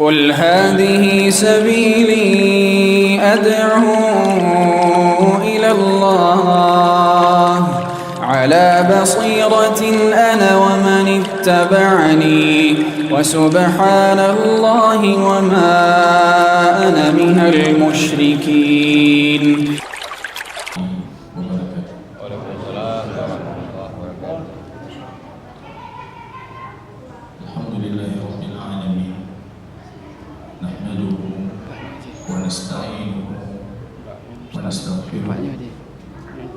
قل هذه سبيلي أدعو إلى الله على بصيرة أنا ومن اتبعني وسبحان الله وما أنا من المشركين.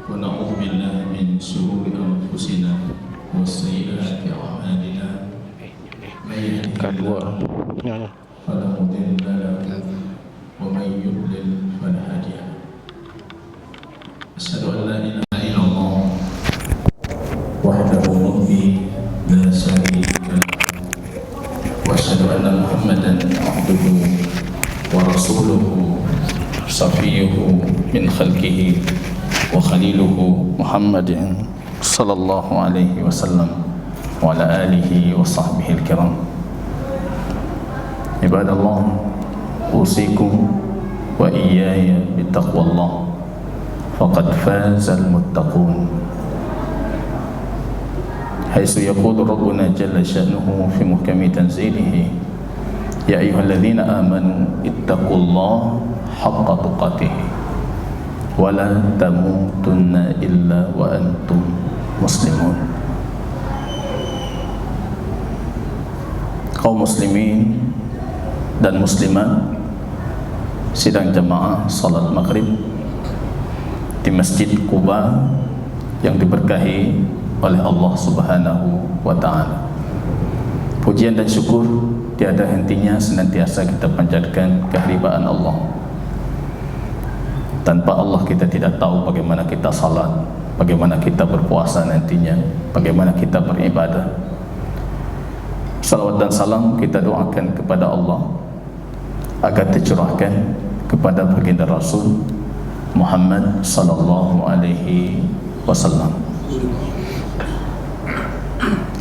ونعوذ بالله من شرور أنفسنا وسيئات أعمالنا من يهده الله فلا مضل له ومن يضلل فلا هادي له أشهد أن لا إله إلا الله وحده لا شريك له وأشهد أن محمدا عبده ورسوله صفيه من خلقه وخليله محمد صلى الله عليه وسلم وعلى آله وصحبه الكرام. عباد الله، أوصيكم وإياي بتقوى الله فقد فاز المتقون، حيث يقول ربنا جل شأنه في محكم تنزيله: يا أيها الذين آمنوا اتقوا الله حق تقاته ولا تموتن إلا وأنتم مسلمون. Kaum muslimin dan muslimat sidang jamaah salat maghrib di Masjid Quba yang diberkahi oleh Allah Subhanahu wa ta'ala. Pujian dan syukur tiada hentinya senantiasa kita panjatkan kehadiran Allah. Tanpa Allah kita tidak tahu bagaimana kita salat, bagaimana kita berpuasa nantinya, bagaimana kita beribadah. Salawat dan salam kita doakan kepada Allah agar tercurahkan kepada baginda Rasul Muhammad sallallahu alaihi wasallam.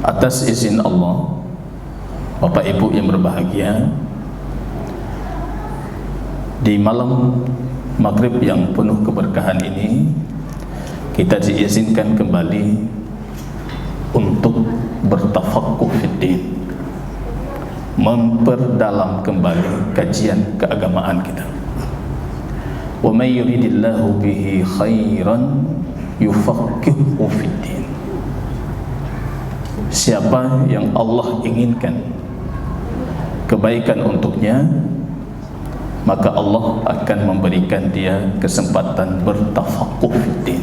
Atas izin Allah, Bapak Ibu yang berbahagia, di malam maghrib yang penuh keberkahan ini kita diizinkan kembali untuk bertafaqquh fiddin, memperdalam kembali kajian keagamaan kita. Wa may yuridillahu bihi khairan yufaqqihhu fiddin. Siapa yang Allah inginkan kebaikan untuknya, maka Allah akan memberikan dia kesempatan bertafaqquh fiddin.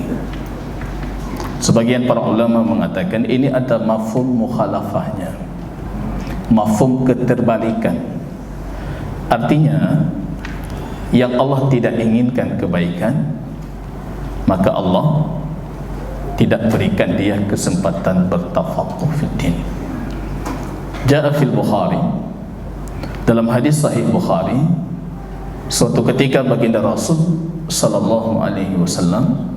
Sebagian para ulama mengatakan ini ada mafhum mukhalafahnya, mafhum keterbalikan. Artinya yang Allah tidak inginkan kebaikan, maka Allah tidak berikan dia kesempatan bertafaqquh fiddin. Jaa fil Bukhari, dalam hadis sahih Bukhari, suatu ketika baginda Rasul sallallahu alaihi wasallam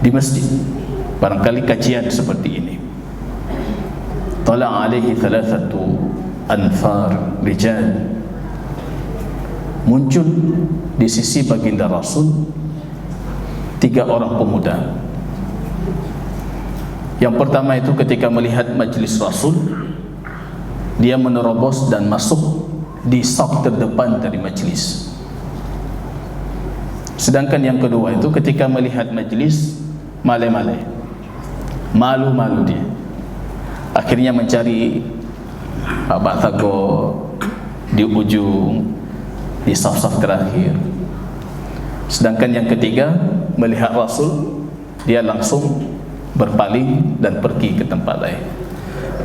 di masjid, barangkali kajian seperti ini. Tala alaihi thalathatu anfar rijal, muncul di sisi baginda Rasul 3 orang pemuda. Yang pertama itu ketika melihat majlis Rasul, dia menerobos dan masuk di saf terdepan dari majlis. Sedangkan yang kedua itu ketika melihat majlis, male-male, malu-malu dia, akhirnya mencari batako di ujung, di saf-saf terakhir. Sedangkan yang ketiga melihat Rasul, dia langsung berpaling dan pergi ke tempat lain.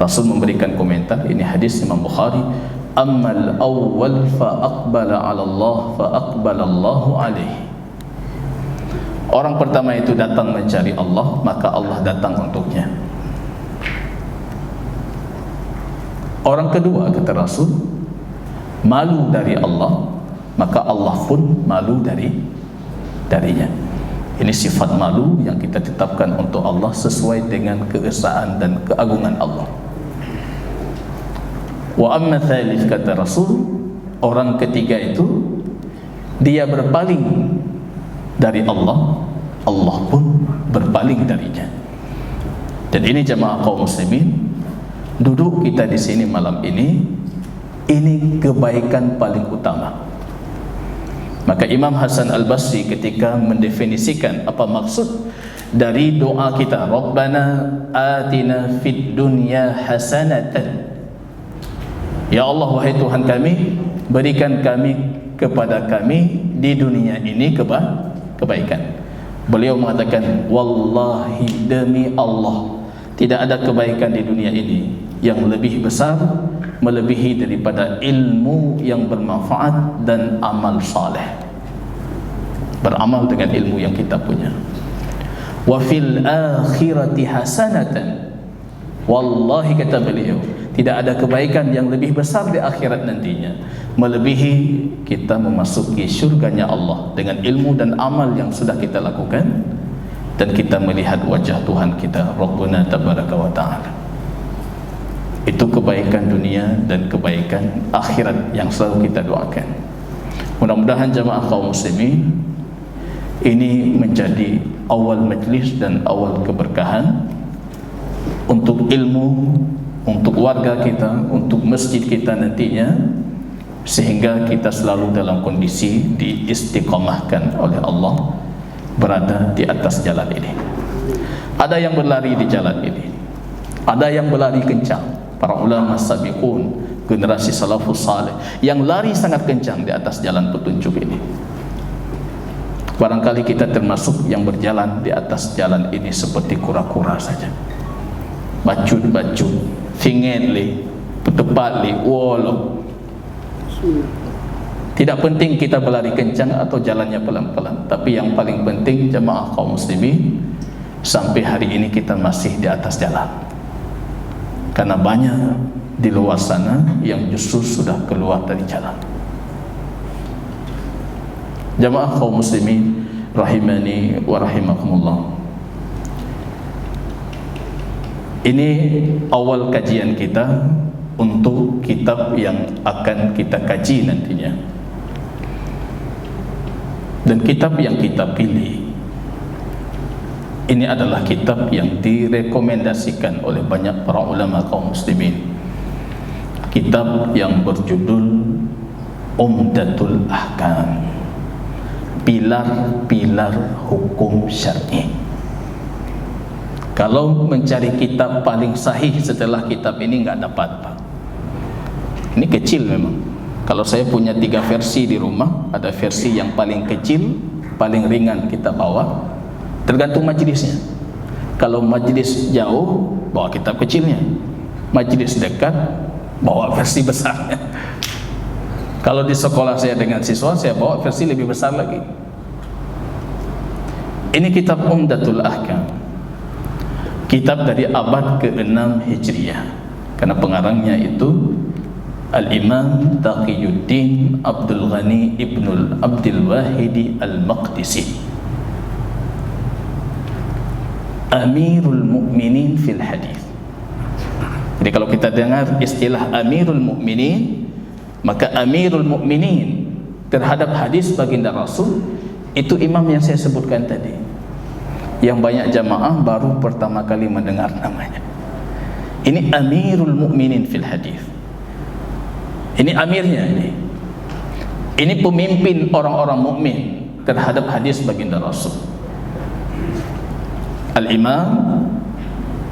Rasul memberikan komentar, ini hadis Imam Bukhari: ammal awwal fa aqbala 'ala Allah fa aqbala Allahu alaihi. Orang pertama itu datang mencari Allah, maka Allah datang untuknya. Orang kedua, kata Rasul, malu dari Allah, maka Allah pun malu darinya. Ini sifat malu yang kita tetapkan untuk Allah sesuai dengan keesaan dan keagungan Allah. Wa amma thalith, kata Rasul, orang ketiga itu dia berpaling dari Allah, Allah pun berpaling darinya. Dan ini jemaah kaum muslimin, duduk kita di sini malam ini kebaikan paling utama. Maka Imam Hasan Al-Basri ketika mendefinisikan apa maksud dari doa kita, Rabbana atina fid dunya hasanatan, ya Allah, wahai Tuhan kami, berikan kepada kami di dunia ini kebaikan. Beliau mengatakan, wallahi, demi Allah, tidak ada kebaikan di dunia ini yang lebih besar, melebihi daripada ilmu yang bermanfaat dan amal saleh. Beramal dengan ilmu yang kita punya. Wa fil akhirati hasanatan, wallahi, kata beliau, tidak ada kebaikan yang lebih besar di akhirat nantinya, melebihi kita memasuki syurganya Allah dengan ilmu dan amal yang sudah kita lakukan, dan kita melihat wajah Tuhan kita, Rabbuna tabaraka wa ta'ala. Itu kebaikan dunia dan kebaikan akhirat yang selalu kita doakan. Mudah-mudahan jemaah kaum muslimin, ini menjadi awal majlis dan awal keberkahan untuk ilmu, untuk warga kita, untuk masjid kita nantinya, sehingga kita selalu dalam kondisi diistiqamahkan oleh Allah, berada di atas jalan ini. Ada yang berlari di jalan ini, ada yang berlari kencang. Para ulama sabiqun, generasi salafus saleh, yang lari sangat kencang di atas jalan petunjuk ini. Barangkali kita termasuk yang berjalan di atas jalan ini seperti kura-kura saja, bacut-bacut, fingetli, petepatli, wolo. Tidak penting kita berlari kencang atau jalannya pelan-pelan, tapi yang paling penting jemaah kaum muslimin, sampai hari ini kita masih di atas jalan. Karena banyak di luar sana yang justru sudah keluar dari jalan. Jemaah kaum muslimin rahimani wa rahimakumullah, ini awal kajian kita untuk kitab yang akan kita kaji nantinya. Dan kitab yang kita pilih ini adalah kitab yang direkomendasikan oleh banyak para ulama kaum muslimin. Kitab yang berjudul Umdatul Ahkam, pilar-pilar hukum syar'i. Kalau mencari kitab paling sahih setelah kitab ini nggak dapat, Pak. Ini kecil memang. Kalau saya punya 3 versi di rumah, ada versi yang paling kecil, paling ringan kita bawa, tergantung majelisnya. Kalau majelis jauh, bawa kitab kecilnya. Majelis dekat, bawa versi besarnya. Kalau di sekolah saya dengan siswa, saya bawa versi lebih besar lagi. Ini kitab Umdatul Ahkam, kitab dari abad ke-6 Hijriah, karena pengarangnya itu Al-Imam Taqiyuddin Abdul Ghani Ibnul Abdul Wahidi Al-Maqdisi, Amirul Mu'minin fil Hadis. Jadi kalau kita dengar istilah Amirul Mu'minin, maka Amirul Mu'minin terhadap hadis baginda Rasul itu imam yang saya sebutkan tadi, yang banyak jamaah baru pertama kali mendengar namanya. Ini Amirul Mu'minin fil Hadis. Ini amirnya ini. Ini pemimpin orang-orang mukmin terhadap hadis baginda Rasul. Al-Imam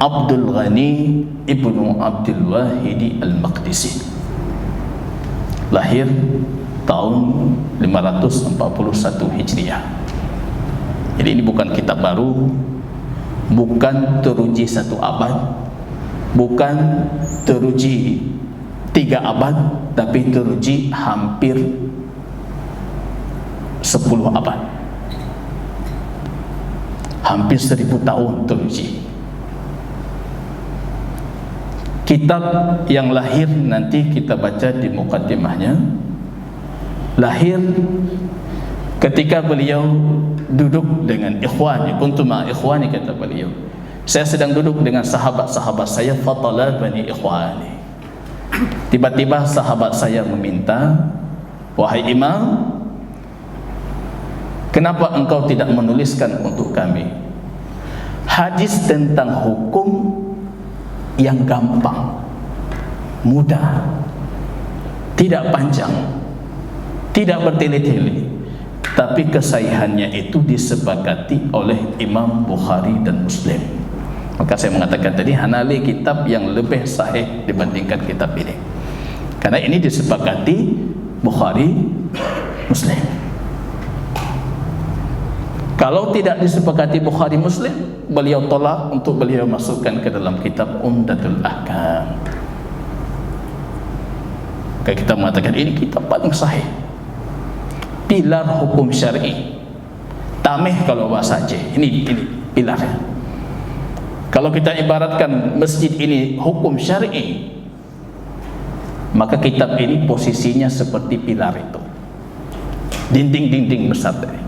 Abdul Ghani Ibnu Abdul Wahidi Al-Maqdisi, lahir tahun 541 Hijriah. Jadi ini bukan kitab baru, bukan teruji 1 abad, bukan teruji 3 abad, tapi teruji hampir 10 abad, hampir 1000 tahun teruji. Kitab yang lahir nanti kita baca di mukaddimahnya, lahir ketika beliau duduk dengan ikhwani, kuntu ma ikhwani, kata beliau, saya sedang duduk dengan sahabat-sahabat saya, fatalabani ikhwani, Tiba-tiba sahabat saya meminta, "Wahai Imam, kenapa engkau tidak menuliskan untuk kami hadis tentang hukum yang gampang, mudah, tidak panjang, tidak bertele-tele, tapi kesahihannya itu disepakati oleh Imam Bukhari dan Muslim." Maka saya mengatakan tadi, hanali kitab yang lebih sahih dibandingkan kitab ini, karena ini disepakati Bukhari, Muslim. Kalau tidak disepakati Bukhari, Muslim, beliau tolak untuk beliau masukkan ke dalam kitab Umdatul Ahkam. Maka kita mengatakan ini kitab paling sahih, pilar hukum syar'i. Tameh kalau bahasa Aceh, ini pilarnya. Kalau kita ibaratkan masjid ini hukum syar'i, maka kitab ini posisinya seperti pilar itu, dinding-dinding besar tadi,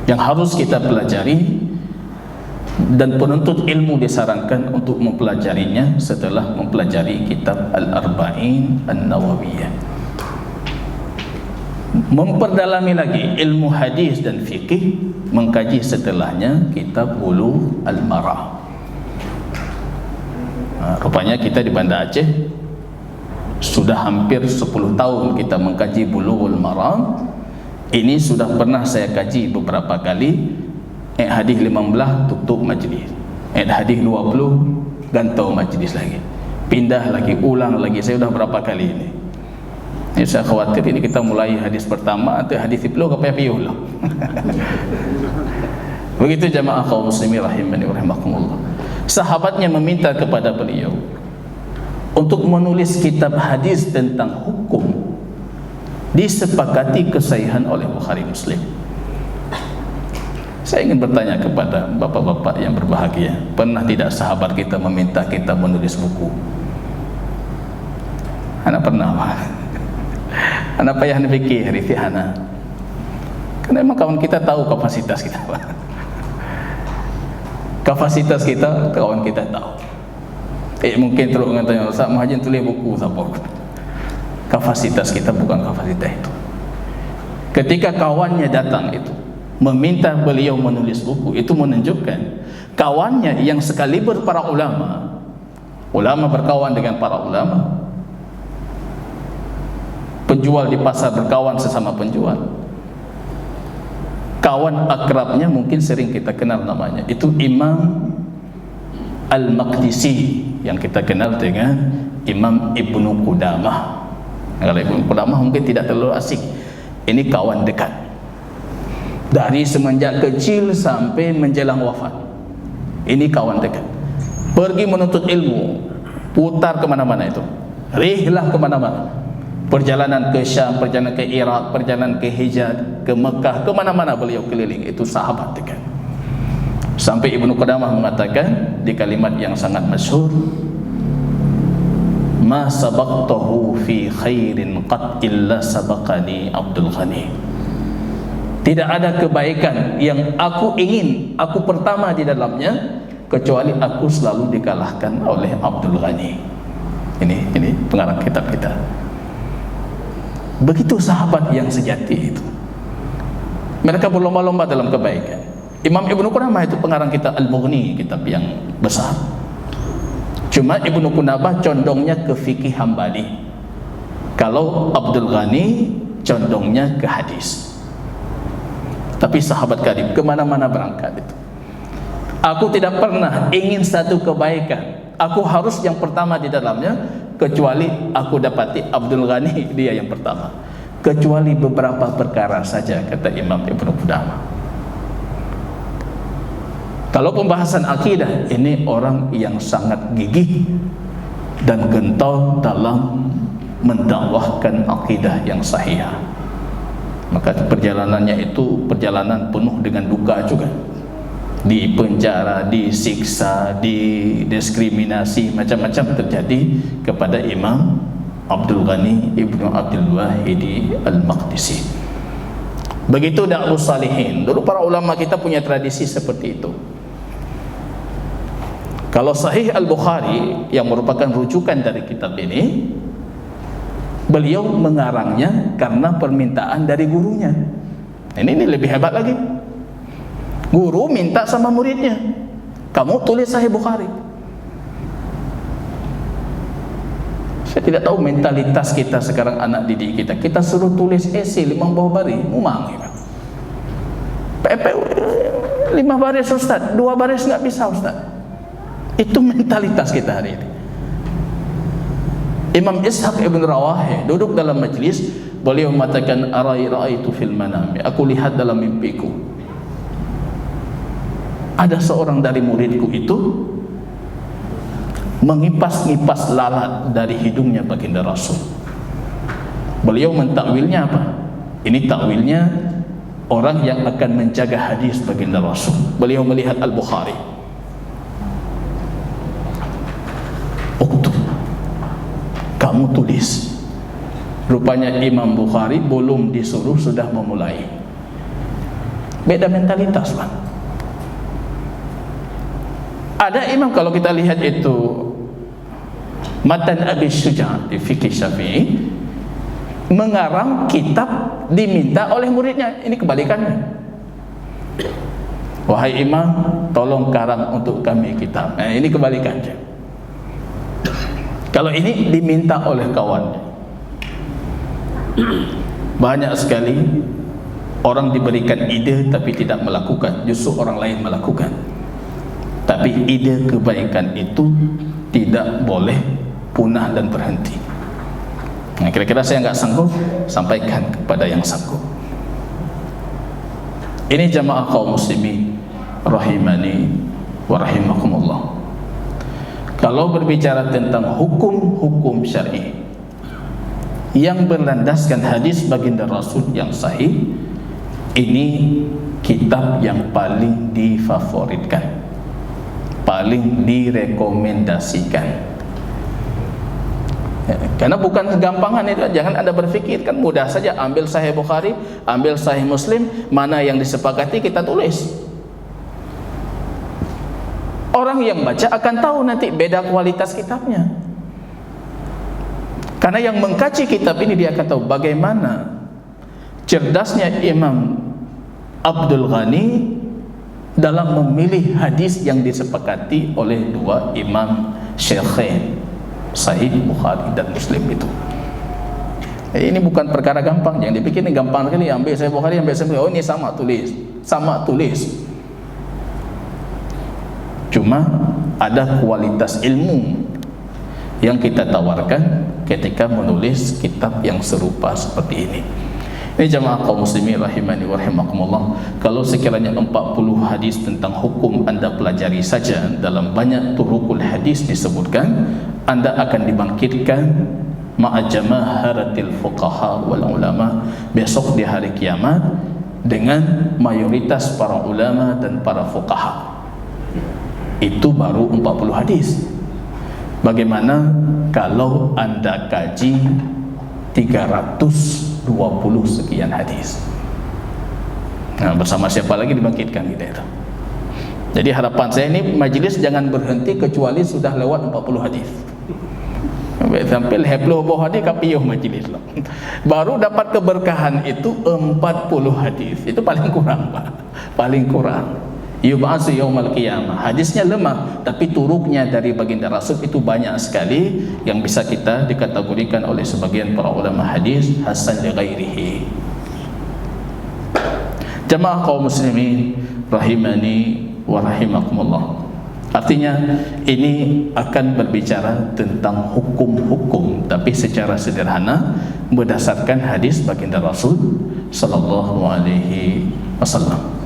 yang harus kita pelajari, dan penuntut ilmu disarankan untuk mempelajarinya setelah mempelajari kitab Al-Arba'in An-Nawawiyah. Memperdalami lagi ilmu hadis dan fikih, mengkaji setelahnya kitab Bulughul Maram. Rupanya kita di Banda Aceh sudah hampir 10 tahun kita mengkaji Bulughul Maram. Ini sudah pernah saya kaji beberapa kali. Hadis 15 tutup majlis, hadis 20 gantau majlis lagi, pindah lagi, ulang lagi. Saya sudah berapa kali ini. Saya khawatir ini kita mulai hadis pertama atau hadis 10 ke payah lah. Begitu jamaah kaum muslimin rahimani wa rahimakumullah. Sahabatnya meminta kepada beliau untuk menulis kitab hadis tentang hukum, disepakati kesahihan oleh Bukhari, Muslim. Saya ingin bertanya kepada bapak-bapak yang berbahagia, pernah tidak sahabat kita meminta kita menulis buku? Anak pernah, Pak. Anak payah fikir, rifihana. Karena memang kawan kita tahu kapasitas kita, Pak. Kapasitas kita, kawan kita tahu. Mungkin terus mengatakan, "Ustaz Muhajir tulis buku siapa?" Kapasitas kita bukan kapasitas itu. Ketika kawannya datang itu meminta beliau menulis buku, itu menunjukkan kawannya yang sekaliber para ulama berkawan dengan para ulama, penjual di pasar berkawan sesama penjual, kawan akrabnya mungkin sering kita kenal namanya, itu Imam Al-Maqdisi yang kita kenal dengan Imam Ibnu Qudamah. Kalau Ibnu Qudamah mungkin tidak terlalu asing. Ini kawan dekat dari semenjak kecil sampai menjelang wafat. Ini kawan dekat, pergi menuntut ilmu, putar kemana-mana itu, rihlah kemana-mana, perjalanan ke Syam, perjalanan ke Irak, perjalanan ke Hijaz, ke Mekah, kemana-mana beliau keliling. Itu sahabat dekat. Sampai Ibnu Qudamah mengatakan di kalimat yang sangat masyhur, "Ma sabaqtahu fi khairin qad illa sabaqani Abdul Ghani." Tidak ada kebaikan yang aku ingin, aku pertama di dalamnya, kecuali aku selalu dikalahkan oleh Abdul Ghani. Ini pengarang kitab kita. Begitu sahabat yang sejati itu. Mereka berlomba-lomba dalam kebaikan. Imam Ibnu Qudamah itu pengarang kitab Al-Mughni, kitab yang besar. Cuma Ibnu Qudamah condongnya ke fikih Hambali. Kalau Abdul Ghani condongnya ke hadis. Tapi sahabat karib kemana-mana berangkat itu. Aku tidak pernah ingin satu kebaikan, aku harus yang pertama di dalamnya, kecuali aku dapati Abdul Ghani dia yang pertama, kecuali beberapa perkara saja, kata Imam Ibnu Qudamah. Kalau pembahasan akidah, ini orang yang sangat gigih dan gentar dalam mendakwahkan akidah yang sahih. Maka perjalanannya itu perjalanan penuh dengan duka juga. Di penjara, disiksa, didiskriminasi, macam-macam terjadi kepada Imam Abdul Ghani Ibnu Abdul Wahid Al-Maqdisi. Begitu Da'rus Salihin. Dulu para ulama kita punya tradisi seperti itu. Kalau Sahih Al-Bukhari yang merupakan rujukan dari kitab ini, beliau mengarangnya karena permintaan dari gurunya. Ini lebih hebat lagi. Guru minta sama muridnya, kamu tulis Sahih Bukhari. Saya tidak tahu mentalitas kita sekarang, anak didik kita. Kita suruh tulis esai 5 baris, memang ya. 5 baris Ustaz, 2 baris nggak bisa Ustaz. Itu mentalitas kita hari ini. Imam Ishaq ibn Rawahih duduk dalam majlis, beliau mengatakan ra'aitu fil manami, aku lihat dalam mimpiku ada seorang dari muridku itu mengipas-ngipas lalat dari hidungnya baginda Rasul. Beliau mentakwilnya apa? Ini takwilnya orang yang akan menjaga hadis baginda Rasul. Beliau melihat Al-Bukhari. Uktub, kamu tulis. Rupanya Imam Bukhari belum disuruh sudah memulai. Beda mentalitas, Pak. Ada imam, kalau kita lihat itu Matan Abi Syuja' di Fikih Syafi'i, mengarang kitab diminta oleh muridnya. Ini kebalikannya. Wahai imam, tolong karang untuk kami kitab. Ini kebalikannya. Kalau ini diminta oleh kawannya. Banyak sekali orang diberikan ide tapi tidak melakukan, justru orang lain melakukan. Tapi ide kebaikan itu tidak boleh punah dan berhenti. Nah, kira-kira saya nggak sanggup, sampaikan kepada yang sanggup. Ini jamaah kaum muslimin rahimani wa rahimakumullah. Kalau berbicara tentang hukum-hukum syar'i yang berlandaskan hadis baginda Rasul yang sahih, ini kitab yang paling difavoritkan, paling direkomendasikan. Karena bukan segampangan itu. Jangan Anda berpikir kan mudah saja ambil Sahih Bukhari, ambil Sahih Muslim, mana yang disepakati kita tulis. Orang yang baca akan tahu nanti beda kualitas kitabnya. Karena yang mengkaji kitab ini dia akan tahu bagaimana cerdasnya Imam Abdul Ghani dalam memilih hadis yang disepakati oleh dua imam Syekhain, Sahih Bukhari dan Muslim itu. Ini bukan perkara gampang. Yang dipikir ini gampang sekali, ambil Sahih Bukhari, ambil Sahih Muslim. Oh, ini sama tulis, sama tulis. Cuma ada kualitas ilmu yang kita tawarkan ketika menulis kitab yang serupa seperti ini. Ini jamaah kaum muslimin rahimani wa rahimakumullah. Kalau sekiranya 40 hadis tentang hukum Anda pelajari saja, dalam banyak turukul hadis disebutkan, Anda akan dibangkitkan ma'a jamaharatil fuqaha wal ulama besok di hari kiamat dengan mayoritas para ulama dan para fuqaha. Itu baru 40 hadis. Bagaimana kalau Anda kaji 320 sekian hadis? Nah, bersama siapa lagi dibangkitkan kita itu? Jadi harapan saya ini majelis jangan berhenti kecuali sudah lewat 40 hadis. Sampai 70 hadis kapiyuh majelis lah. Baru dapat keberkahan itu 40 hadis. Itu paling kurang, Pak. Paling kurang. Yub'atsu yaumal qiyamah. Hadisnya lemah, tapi turuknya dari baginda Rasul itu banyak sekali yang bisa kita dikategorikan oleh sebagian para ulama hadis hasan li ghairihi. Jamaah kaum muslimin rahimani wa rahimakumullah. Artinya ini akan berbicara tentang hukum-hukum, tapi secara sederhana berdasarkan hadis baginda Rasul sallallahu alaihi wasallam.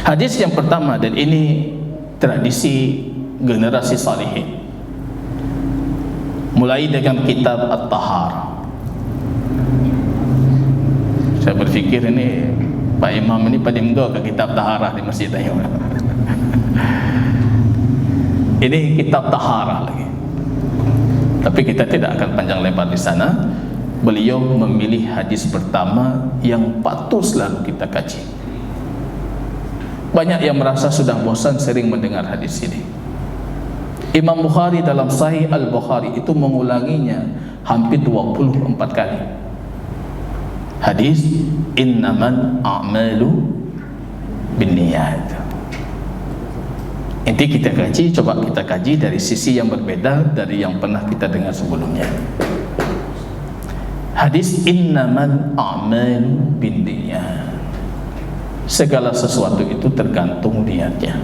Hadis yang pertama, dan ini tradisi generasi salihin, mulai dengan kitab At-Taharah. Saya berpikir ini Pak Imam ini pada enggak ke kitab Taharah di Masjid Tayyib. Ini kitab Taharah lagi. Tapi kita tidak akan panjang lebar di sana. Beliau memilih hadis pertama yang patut selalu kita kaji. Banyak yang merasa sudah bosan sering mendengar hadis ini. Imam Bukhari dalam Sahih Al-Bukhari itu mengulanginya hampir 24 kali. Hadis innamal a'malu binniyat. Inti kita kaji, coba kita kaji dari sisi yang berbeda dari yang pernah kita dengar sebelumnya. Hadis innamal a'malu binniyat. Segala sesuatu itu tergantung niatnya.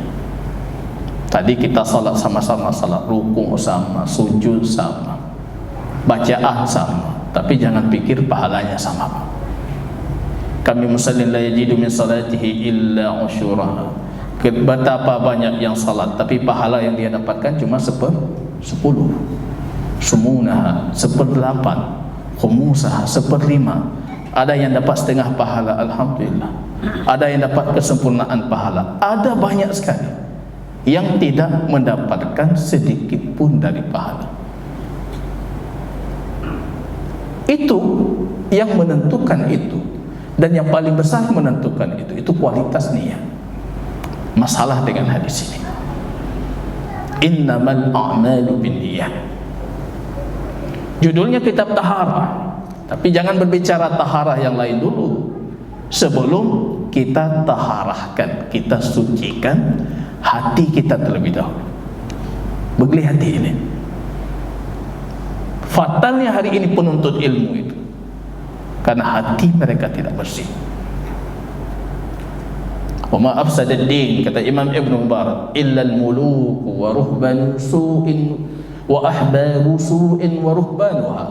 Tadi kita salat sama-sama, salat rukuk sama, sujud sama, bacaan sama, tapi jangan pikir pahalanya sama. Kami musallin la yajidu min salatihi illa usyuraha. Betapa banyak yang salat tapi pahala yang dia dapatkan cuma 10, sumunaha 1/8, khumusaha 1/5. Ada yang dapat setengah pahala, alhamdulillah. Ada yang dapat kesempurnaan pahala. Ada banyak sekali yang tidak mendapatkan sedikit pun dari pahala. Itu yang menentukan itu, dan yang paling besar menentukan itu kualitas niat. Masalah dengan hadis ini, innamal a'malu binniyat. Judulnya kitab taharah, tapi jangan berbicara taharah yang lain dulu sebelum kita taharahkan, kita sucikan hati kita terlebih dahulu. Begeli hati ini. Fatalnya hari ini penuntut ilmu itu karena hati mereka tidak bersih. Wa ma afsadad din, kata Imam Ibn Mubarak, illa al-muluk wa ruhban su'in wa ahbaru su'in wa ruhbanuha.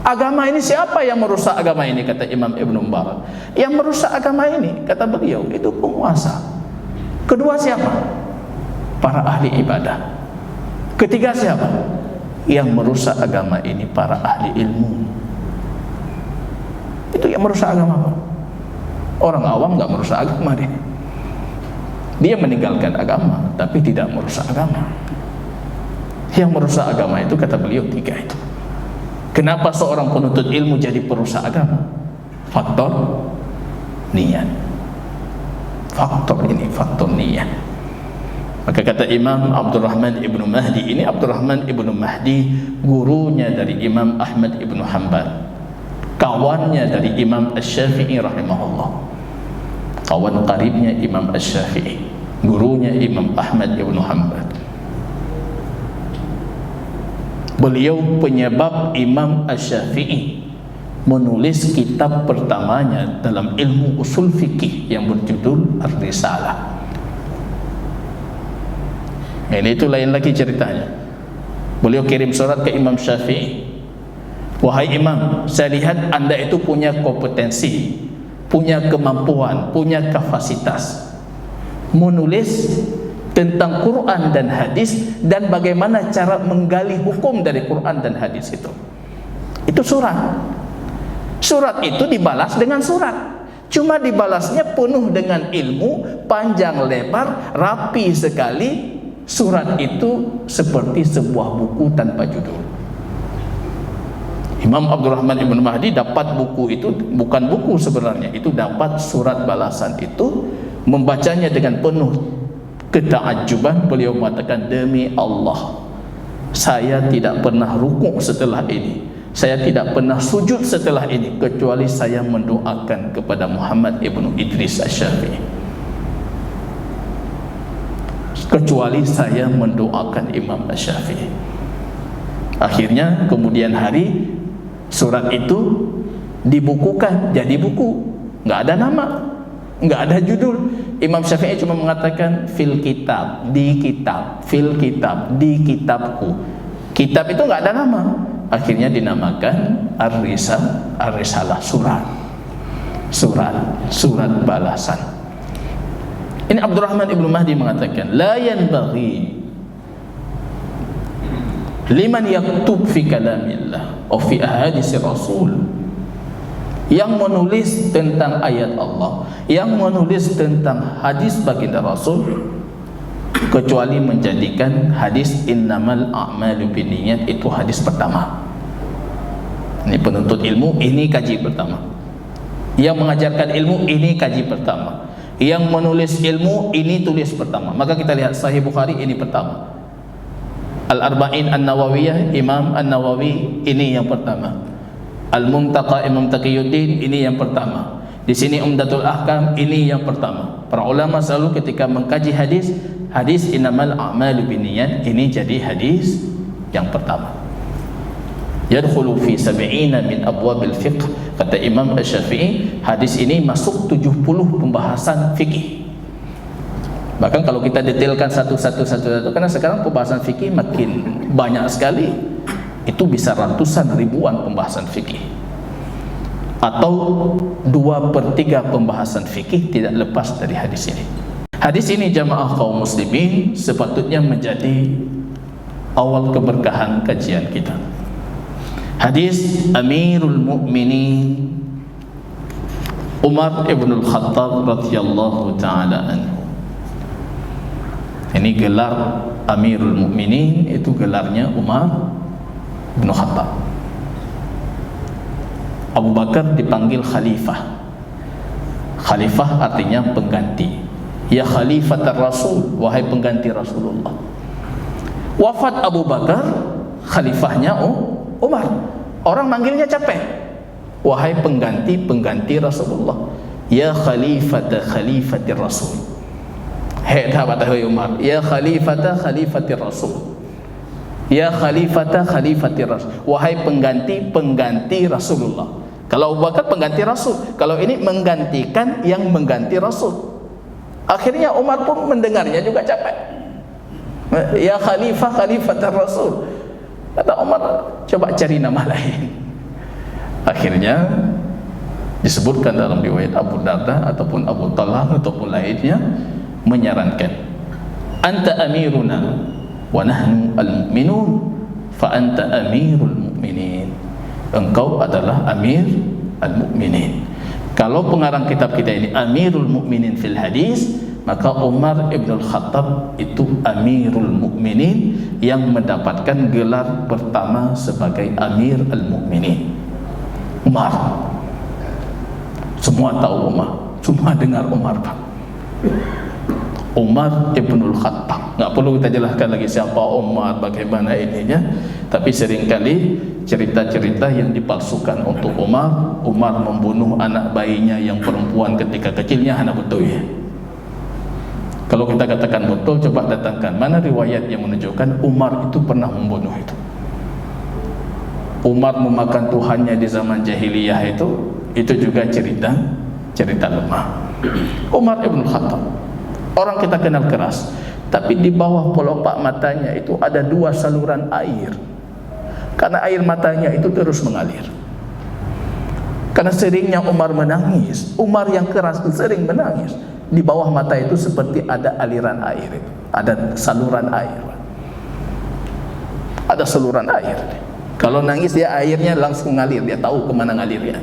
Agama ini, siapa yang merusak agama ini, kata Imam Ibn Mubarak? Yang merusak agama ini, kata beliau, itu penguasa. Kedua siapa? Para ahli ibadah. Ketiga siapa? Yang merusak agama ini para ahli ilmu. Itu yang merusak agama, Pak. Orang awam nggak merusak agama dia. Dia meninggalkan agama, tapi tidak merusak agama. Yang merusak agama itu, kata beliau, tiga itu. Kenapa seorang penuntut ilmu jadi perusak agama? Faktor niat. Faktor ini, faktor niat. Maka kata Imam Abdurrahman Ibn Mahdi, ini Abdurrahman Ibn Mahdi gurunya dari Imam Ahmad Ibn Hanbal, kawannya dari Imam Asy-Syafi'i rahimahullah, kawan karibnya Imam Asy-Syafi'i, gurunya Imam Ahmad Ibn Hanbal. Beliau penyebab Imam Asy-Syafi'i menulis kitab pertamanya dalam ilmu usul fikih yang berjudul Ar-Risalah. Ini itu lain lagi ceritanya. Beliau kirim surat ke Imam Syafi'i, wahai Imam, saya lihat anda itu punya kompetensi, punya kemampuan, punya kapasitas menulis tentang Quran dan hadis dan bagaimana cara menggali hukum dari Quran dan hadis itu. Itu surat. Surat itu dibalas dengan surat. Cuma dibalasnya penuh dengan ilmu, panjang lebar, rapi sekali. Surat itu seperti sebuah buku tanpa judul. Imam Abdurrahman Ibn Mahdi dapat buku itu, bukan buku sebenarnya, itu dapat surat balasan itu, membacanya dengan penuh ketakjuban. Beliau mengatakan, demi Allah, saya tidak pernah rukuk setelah ini, saya tidak pernah sujud setelah ini, kecuali saya mendoakan kepada Muhammad Ibn Idris Asy-Syafi'i, kecuali saya mendoakan Imam Asy-Syafi'i. Akhirnya kemudian hari surat itu dibukukan jadi buku, nggak ada nama, nggak ada judul. Imam Syafi'i cuma mengatakan fil kitab, di kitab, fil kitab, di kitabku. Kitab itu nggak ada nama. Akhirnya dinamakan Ar-Risalah, surat balasan. Ini Abdurrahman Ibn Mahdi mengatakan, la yanbaghi liman yaktub fi kalamillah atau fi ahadits Rasul, yang menulis tentang ayat Allah, yang menulis tentang hadis baginda Rasul, kecuali menjadikan hadis innamal a'malu binniyat itu hadis pertama. Ini penuntut ilmu, ini kaji pertama. Yang mengajarkan ilmu, ini kaji pertama. Yang menulis ilmu, ini tulis pertama. Maka kita lihat Sahih Bukhari, ini pertama. Al-Arba'in An-Nawawiyah Imam An-Nawawi, ini yang pertama. Al-Muntaqa Imam Taqiyuddin, ini yang pertama. Di sini Umdatul Ahkam, ini yang pertama. Para ulama selalu ketika mengkaji hadis innamal a'malu binniyat, ini jadi hadis yang pertama. Yadkhulu fi 70 min abwabil fiqh, kata Imam Asy-Syafi'i, hadis ini masuk 70 pembahasan fikih. Bahkan kalau kita detailkan satu-satu, karena sekarang pembahasan fikih makin banyak sekali, itu bisa ratusan ribuan pembahasan fikih, atau 2/3 pembahasan fikih tidak lepas dari hadis ini. Hadis ini jamaah kaum muslimin sepatutnya menjadi awal keberkahan kajian kita. Hadis Amirul Mukminin Umar ibn al-Khattab radhiyallahu ta'ala anhu. Ini gelar Amirul Mukminin, itu gelarnya Umar bin Khattab. Abu Bakar dipanggil khalifah. Khalifah artinya pengganti. Ya khalifatar Rasul, wahai pengganti Rasulullah. Wafat Abu Bakar, khalifahnya Umar. Orang manggilnya capek. Wahai pengganti Rasulullah. Ya khalifatir Rasul. Hei kata Umar, ya khalifatir Rasul. Ya khalifatir Rasul. Wahai pengganti Rasulullah. Kalau Abu Bakar pengganti Rasul, kalau ini menggantikan yang mengganti Rasul. Akhirnya Umar pun mendengarnya juga capek. Ya khalifatir Rasul. Kata Umar, coba cari nama lain. Akhirnya disebutkan dalam riwayat Abu Darda ataupun Abu Talha ataupun lainnya menyarankan, anta amiruna wa nahnu al-mu'minun fa anta amirul mu'minin. Engkau adalah amir al-mu'minin. Kalau pengarang kitab kita ini Amirul Mukminin fil hadis, maka Umar ibn al-Khattab itu Amirul Mukminin yang mendapatkan gelar pertama sebagai Amir al-Mukminin. Umar. Semua tahu Umar, semua dengar Umar, Pak. Umar ibn al-Khattab. Enggak perlu kita jelaskan lagi siapa Umar, bagaimana ininya. Tapi seringkali cerita-cerita yang dipalsukan untuk Umar membunuh anak bayinya yang perempuan ketika kecilnya, anak betul ya. Kalau kita katakan betul, coba datangkan mana riwayat yang menunjukkan Umar itu pernah membunuh itu. Umar memakan Tuhannya di zaman jahiliyah itu juga cerita lemah. Umar ibn Khattab, orang kita kenal keras, tapi di bawah pelopak matanya itu ada 2 saluran air. Karena air matanya itu terus mengalir. Karena seringnya Umar menangis. Umar yang keras itu sering menangis. Di bawah mata itu seperti ada aliran air, ada saluran air. Ada saluran air. Kalau nangis dia airnya langsung ngalir, dia tahu kemana ngalirnya.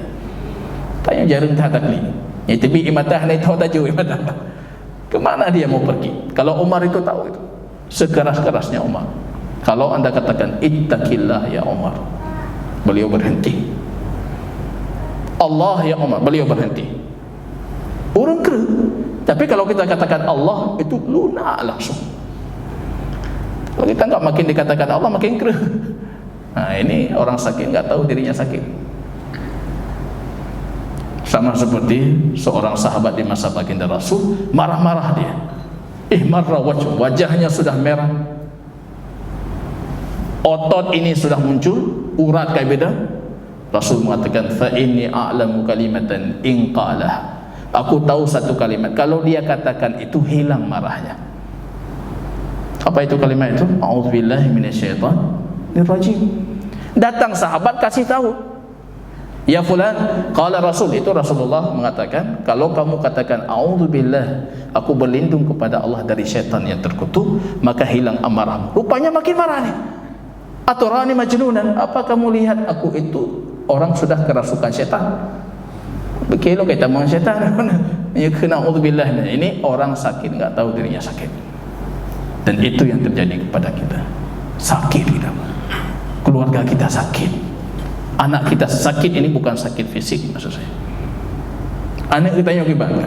Tanya jarum takli. Ya tapi imatah ni tahu tahu imatah. Kemana dia mau pergi? Kalau Umar itu tahu itu. Sekeras-kerasnya Umar. Kalau anda katakan ittaqillah ya Umar, beliau berhenti. Allah ya Umar, beliau berhenti. Orang kera. Tapi kalau kita katakan Allah, itu lunak langsung. Kalau kita enggak, makin dikatakan Allah makin kera. Nah, ini orang sakit enggak tahu dirinya sakit. Sama seperti seorang sahabat di masa baginda Rasul, marah-marah dia. Marah wajahnya sudah merah. Otot ini sudah muncul, urat kayak beda. Rasul mengatakan, fa inni a'lamu kalimatan in qalah. Aku tahu satu kalimat, kalau dia katakan itu hilang marahnya. Apa itu kalimat itu? A'udzubillahi minasyaitonir rajim. Datang sahabat kasih tahu, ya fulan, qala Rasul, itu Rasulullah mengatakan, kalau kamu katakan a'udzubillah, aku berlindung kepada Allah dari syaitan yang terkutuk, maka hilang amarahmu. Rupanya makin marah nih. Aturani majnunan, apa kamu lihat aku itu orang sudah kerasukan syaitan? Begitu kita mau syaitan. Ya kena a'udzubillah. Ini orang sakit enggak tahu dirinya sakit. Dan itu yang terjadi kepada kita. Sakit kita. Keluarga kita sakit. Anak kita sakit, ini bukan sakit fisik maksud saya. Anak kita yang gimana?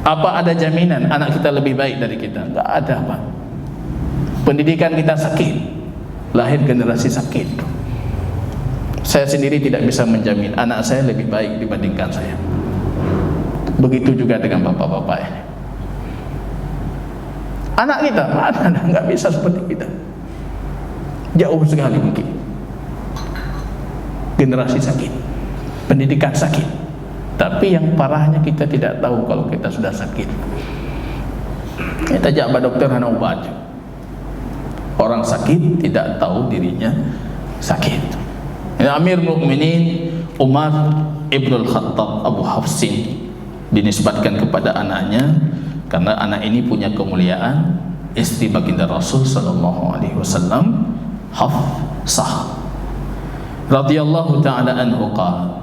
Apa ada jaminan anak kita lebih baik dari kita? Enggak ada, Pak. Pendidikan kita sakit, lahir generasi sakit. Saya sendiri tidak bisa menjamin anak saya lebih baik dibandingkan saya. Begitu juga dengan bapak-bapak ini. Anak kita, anak nggak bisa seperti kita. Jauh sekali mungkin. Generasi sakit, pendidikan sakit. Tapi yang parahnya kita tidak tahu kalau kita sudah sakit. Kita jawab dokter hana obat. Orang sakit tidak tahu dirinya sakit. Amir Mukminin Umar Ibnul Khattab Abu Hafsin dinisbatkan kepada anaknya karena anak ini punya kemuliaan, istri baginda Rasul sallallahu alaihi wasallam, Hafsah radhiyallahu taala anhu qala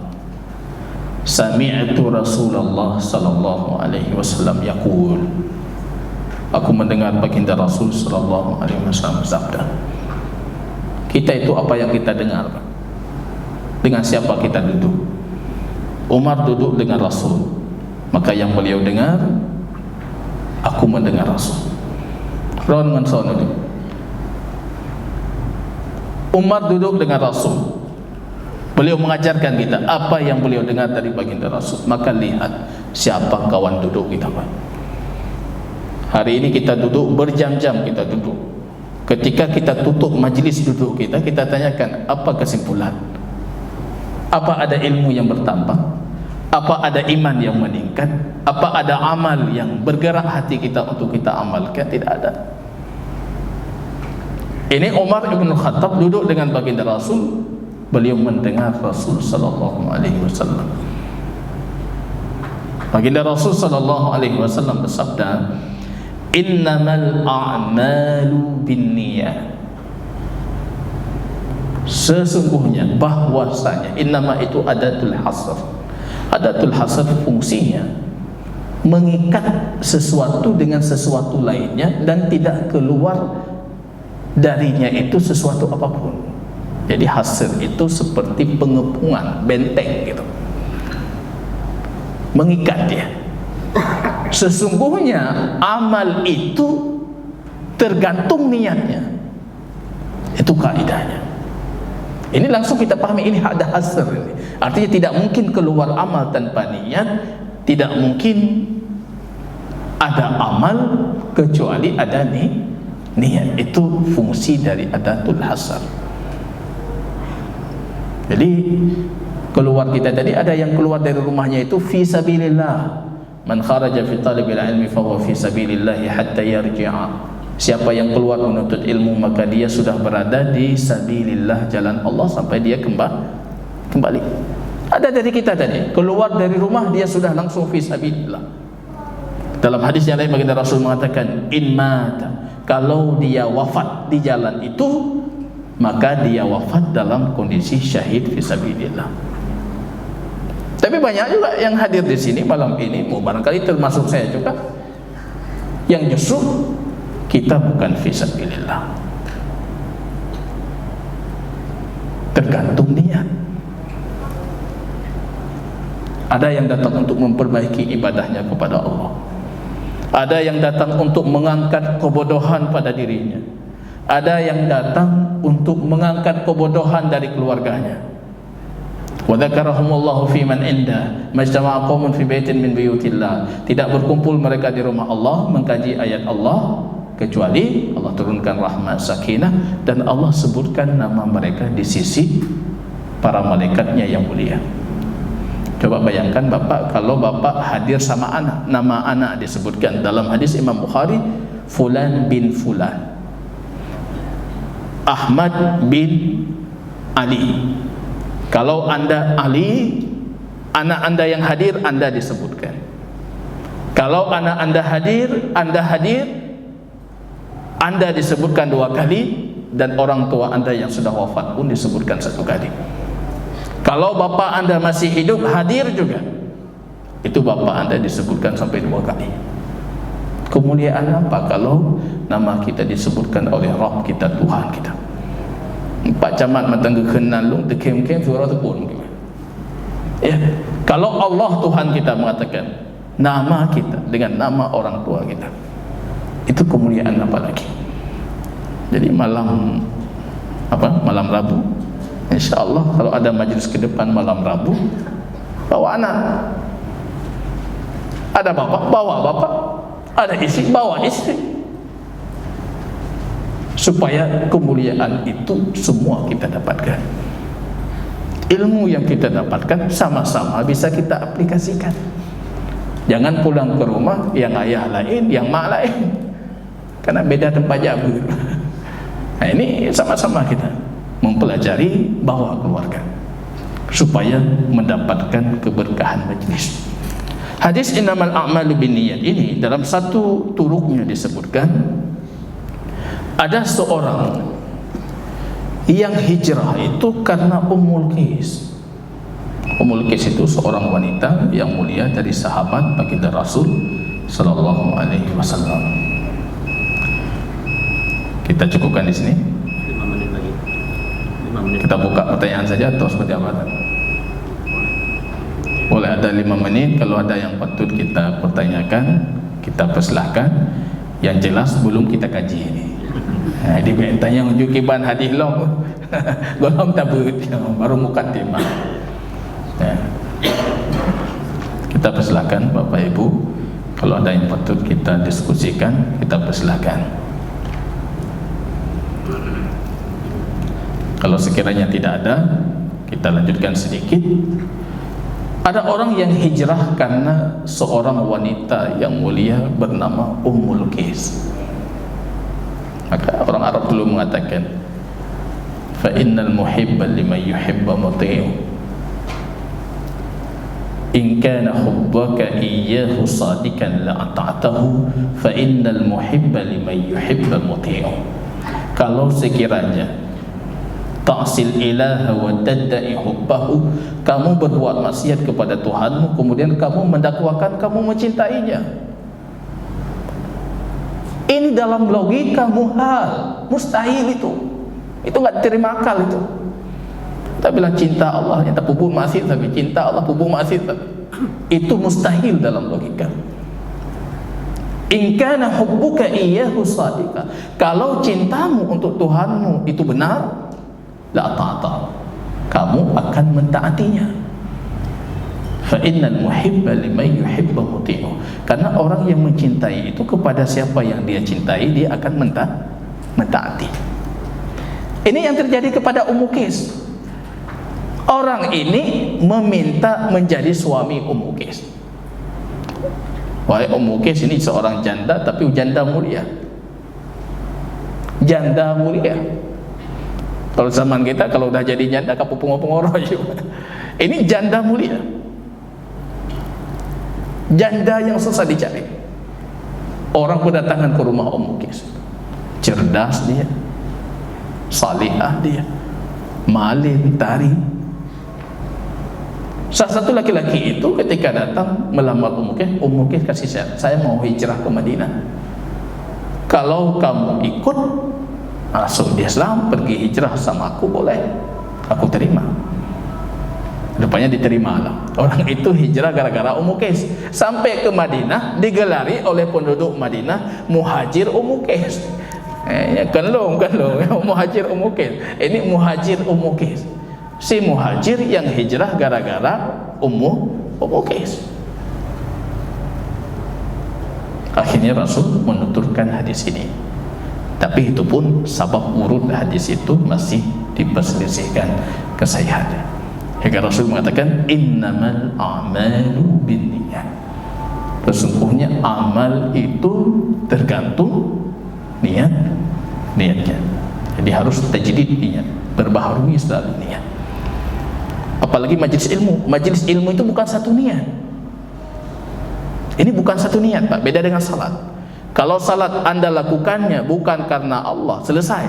sami'tu Rasulullah sallallahu alaihi wasallam yaqul, aku mendengar baginda Rasul sallallahu alaihi wasallam bersabda. Kita itu apa yang kita dengar, dengan siapa kita duduk. Umar duduk dengan Rasul, maka yang beliau dengar, aku mendengar Rasul. Ron manson itu. Umar duduk dengan Rasul, beliau mengajarkan kita apa yang beliau dengar dari baginda Rasul. Maka lihat siapa kawan duduk kita, Pak. Hari ini kita duduk berjam-jam, kita duduk. Ketika kita tutup majlis duduk kita, kita tanyakan apa kesimpulan, apa ada ilmu yang bertambah, apa ada iman yang meningkat, apa ada amal yang bergerak hati kita untuk kita amalkan? Tidak ada. Ini Umar Ibn Khattab duduk dengan baginda Rasul, beliau mendengar Rasul sallallahu alaihi wasallam. Baginda Rasul sallallahu alaihi wasallam bersabda, innamal a'malu binniyat. Sesungguhnya, bahwasanya, innama itu adatul hasr. Adatul hasr fungsinya mengikat sesuatu dengan sesuatu lainnya dan tidak keluar darinya itu sesuatu apapun. Jadi hasr itu seperti pengepungan, benteng gitu, mengikat dia. Sesungguhnya amal itu tergantung niatnya. Itu kaidahnya. Ini langsung kita pahami, ini ada hasr ini. Artinya tidak mungkin keluar amal tanpa niat, tidak mungkin ada amal kecuali ada niat. Itu fungsi dari adatul hasr. Jadi keluar kita tadi, ada yang keluar dari rumahnya itu fi sabilillah. Man kharaja fi talibil ilmi fa huwa fi sabilillah hatta yarji'a. Siapa yang keluar menuntut ilmu, maka dia sudah berada di sabilillah, jalan Allah, sampai dia kembali. Ada dari kita tadi keluar dari rumah, dia sudah langsung fi sabilillah. Dalam hadis yang lain baginda Rasul mengatakan, in mata, kalau dia wafat di jalan itu, maka dia wafat dalam kondisi syahid fi sabilillah. Tapi banyak juga yang hadir di sini malam ini, barangkali termasuk saya juga, yang justru kita bukan fisabilillah. Tergantung niat. Ada yang datang untuk memperbaiki ibadahnya kepada Allah, ada yang datang untuk mengangkat kebodohan pada dirinya, ada yang datang untuk mengangkat kebodohan dari keluarganya. Wa dzakarahumullahu fi man inda majtama'a qaumun fi baitin min buyutillah. Tidak berkumpul mereka di rumah Allah mengkaji ayat Allah kecuali Allah turunkan rahmat sakinah dan Allah sebutkan nama mereka di sisi para malaikatnya yang mulia. Coba bayangkan Bapak, kalau Bapak hadir sama anak, nama anak disebutkan dalam hadis Imam Bukhari, Fulan bin Fulan, Ahmad bin Ali. Kalau Anda Ali, anak Anda yang hadir, Anda disebutkan. Kalau anak Anda hadir, Anda disebutkan 2 kali, dan orang tua Anda yang sudah wafat pun disebutkan 1 kali. Kalau bapak Anda masih hidup, hadir juga, itu bapak Anda disebutkan sampai 2 kali. Kemuliaan apa kalau nama kita disebutkan oleh Rabb kita, Tuhan kita. Pak camat matang kenal lu dekem-kem suara tepun. Ya, kalau Allah Tuhan kita mengatakan nama kita dengan nama orang tua kita, itu kemuliaan apa lagi? Jadi malam Rabu, insya-Allah kalau ada majlis ke depan malam Rabu, bawa anak. Ada bapak, bawa bapak. Ada istri, bawa istri. Supaya kemuliaan itu semua kita dapatkan. Ilmu yang kita dapatkan sama-sama bisa kita aplikasikan. Jangan pulang ke rumah yang ayah lain, yang mak lain, karena beda tempat jabur. Nah, ini sama-sama kita mempelajari, bawa keluarga supaya mendapatkan keberkahan majlis. Hadis innamal a'malu binniyat ini dalam satu turuknya disebutkan ada seorang yang hijrah itu karena Ummul Qais. Ummul Qais itu seorang wanita yang mulia dari sahabat baginda Rasul sallallahu alaihi wasallam. Kita cukupkan di sini. 5 menit lagi. 5 menit. Kita buka pertanyaan saja atau seperti apa? Boleh ada 5 menit. Kalau ada yang patut kita pertanyakan, kita persilahkan. Yang jelas belum kita kaji ini. Nah, dia tanya unjuk kiban hadis long. Golong tabut baru mukaddimah. Ya. Kita persilahkan Bapak Ibu. Kalau ada yang patut kita diskusikan, kita persilahkan. Kalau sekiranya tidak ada, kita lanjutkan sedikit. Ada orang yang hijrah karena seorang wanita yang mulia bernama Ummul Qais. Maka orang Arab dulu mengatakan, fa innal muhibba liman yuhibba muti'u. In kana hubbaka iyyahu sadikan la ata'tahu fa innal muhibba liman yuhibba muti'u. Kalau sekiranya ta'sil ilaha wa tadda'i hubbahu, kamu berbuat maksiat kepada Tuhanmu kemudian kamu mendakwakan kamu mencintainya, ini dalam logika muhal, mustahil itu enggak diterima akal itu. Kita bilang cinta Allah, kita pupuk maksiat, tapi cinta Allah pupuk maksiat, itu mustahil dalam logika. In kana hubbuka iyyahu sadiqa, kalau cintamu untuk Tuhanmu itu benar, la ta'ata, kamu akan mentaatinya. Fa innal muhibba liman yuhibbu muti'u, karena orang yang mencintai itu kepada siapa yang dia cintai dia akan mentaati. Ini yang terjadi kepada Ummu Qais. Orang ini meminta menjadi suami Ummu Qais. Wahai Ummu Qais, ini seorang janda tapi janda mulia. Janda mulia. Kalau zaman kita kalau udah jadi janda kapupung-pungoro. Ini janda mulia. Janda yang susah dicari. Orang berdatangan ke rumah Ummu Qais. Cerdas dia, salihah dia, malim, tari. Salah satu laki-laki itu ketika datang melamar Ummu Qais kasih syarat, saya mau hijrah ke Madinah. Kalau kamu ikut masuk Islam, pergi hijrah sama aku, boleh, aku terima. Rupanya diterima lah. Orang itu hijrah gara-gara Ummu Qais. Sampai ke Madinah digelari oleh penduduk Madinah Muhajir Ummu Qais. Kenlong Muhajir Ummu Qais. Ini Muhajir Ummu Qais. Si muhajir yang hijrah gara-gara Ummu Qais. Akhirnya Rasul menuturkan hadis ini. Tapi itu pun sabab urut hadis itu masih diperselisihkan kesahihannya. Hingga Rasul mengatakan innamal a'malu binniyat. Sesungguhnya amal itu tergantung niatnya. Jadi harus tajdid niat, berbaharui selalu niat. Apalagi majelis ilmu. Majelis ilmu itu bukan satu niat. Ini bukan satu niat, Pak. Beda dengan salat. Kalau salat Anda lakukannya bukan karena Allah, selesai.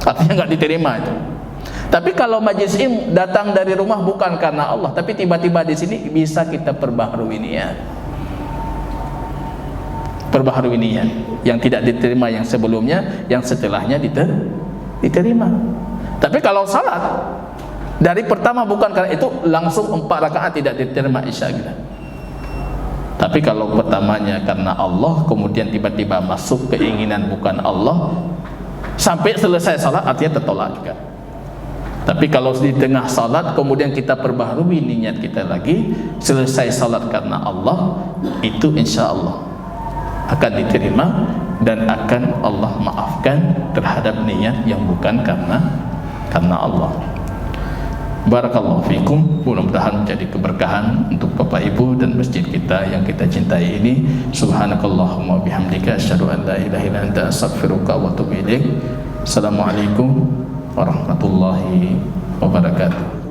Artinya enggak diterima itu. Tapi kalau majelis ilmu datang dari rumah bukan karena Allah, tapi tiba-tiba di sini bisa kita perbaharui niat. Perbaharui niat yang tidak diterima yang sebelumnya, yang setelahnya diterima. Tapi kalau salat dari pertama bukan karena itu, langsung 4 rakaat tidak diterima isya kita. Tapi kalau pertamanya karena Allah, kemudian tiba-tiba masuk keinginan bukan Allah, sampai selesai salat artinya tertolak juga. Tapi kalau di tengah salat kemudian kita perbaharui niat kita lagi, selesai salat karena Allah, itu insya Allah akan diterima dan akan Allah maafkan terhadap niat yang bukan karena Allah. Barakallahu fikum. Mudah-mudahan menjadi keberkahan untuk Bapak Ibu dan masjid kita yang kita cintai ini. Subhanakallahumma bihamdika asyhadu an la ilaha illa anta astaghfiruka wa atubu ilaik. Assalamualaikum warahmatullahi wabarakatuh.